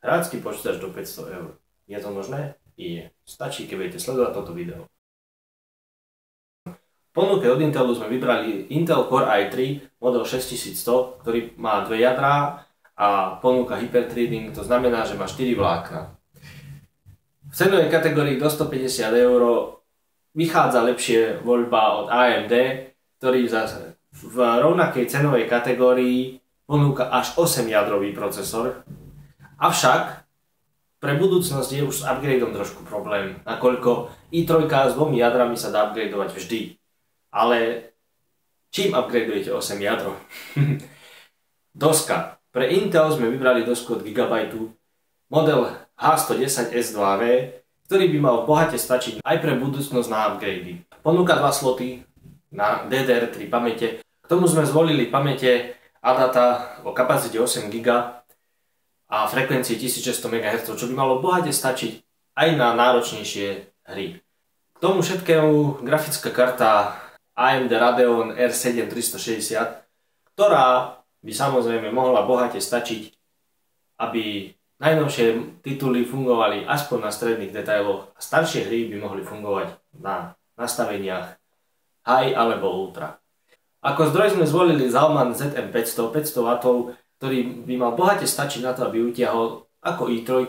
Hrácky počítač do 500 eur. Je to možné? Je. Stačí, keď budete sledovať toto video. V ponuke od Intelu sme vybrali Intel Core i3 model 6100, ktorý má dve jadrá a ponúka hyperthreading, to znamená, že má 4 vlákna. V cenovej kategórii do 150 eur vychádza lepšie voľba od AMD, ktorý zase v rovnakej cenovej kategórii ponúka až 8-jadrový procesor. Avšak pre budúcnosť je už s upgradeom trošku problém, nakoľko i3 s 2 jadrami sa dá upgradeovať vždy. Ale čím upgradeujete 8 jadro? Doska. Pre Intel sme vybrali dosku od Gigabyte, model H110 S2V, ktorý by mal bohate stačiť aj pre budúcnosť na upgrady. Ponúka 2 sloty na DDR3 pamäte. K tomu sme zvolili pamäte ADATA o kapacite 8 GB a frekvencii 1600 MHz, čo by malo bohate stačiť aj na náročnejšie hry. K tomu všetkému grafická karta AMD Radeon R7 360, ktorá by samozrejme mohla bohate stačiť, aby najnovšie tituly fungovali aspoň na stredných detailoch a staršie hry by mohli fungovať na nastaveniach High alebo Ultra. Ako zdroj sme zvolili Zalman ZM500, 500 W, ktorý by mal bohate stačiť na to, aby utiahol ako i3,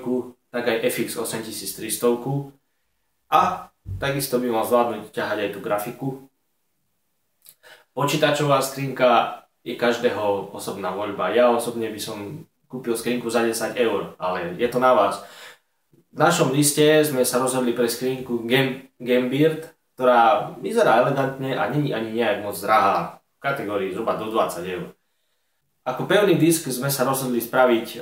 tak aj FX 8300 a takisto by mal zvládnuť ťahať aj tú grafiku. Počítačová skrinka je každého osobná voľba. Ja osobne by som kúpil skrinku za 10 eur, ale je to na vás. V našom liste sme sa rozhodli pre skrinku Gamebeard, ktorá vyzerá elegantne a není ani nejak moc drahá. V kategórii zhruba do 20 eur. Ako pevný disk sme sa rozhodli spraviť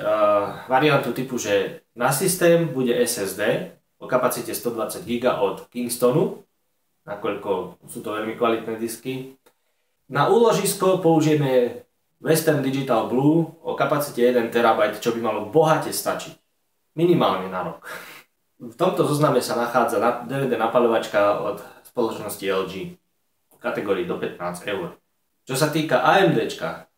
variantu typu, že na systém bude SSD o kapacite 120 GB od Kingstonu, nakoľko sú to veľmi kvalitné disky. Na úložisko použijeme Western Digital Blue o kapacite 1 TB, čo by malo bohate stačiť. Minimálne na rok. V tomto zozname sa nachádza DVD napaľovačka od spoločnosti LG v kategórii do 15 eur. Čo sa týka AMDčka,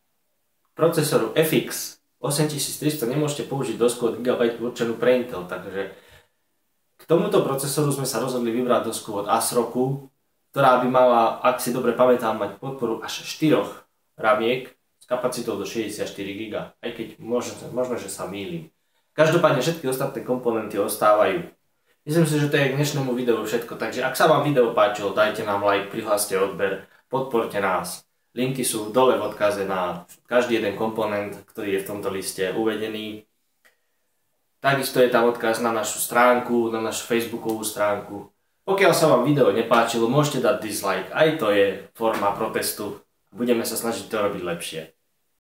procesoru FX 8300 nemôžete použiť dosku od Gigabyte určenú pre Intel, takže k tomuto procesoru sme sa rozhodli vybrať dosku od ASRoCu, ktorá by mala, ak si dobre pamätám, mať podporu až 4 ramiek s kapacitou do 64 GB, aj keď možno, že sa mýlim. Každopádne všetky ostatné komponenty ostávajú. Myslím si, že to je k dnešnému videu všetko, takže ak sa vám video páčilo, dajte nám like, prihláste odber, podporte nás. Linky sú dole v odkaze na každý jeden komponent, ktorý je v tomto liste uvedený. Takisto je tam odkaz na našu stránku, na našu facebookovú stránku. Pokiaľ sa vám video nepáčilo, môžete dať dislike, aj to je forma protestu. Budeme sa snažiť to robiť lepšie.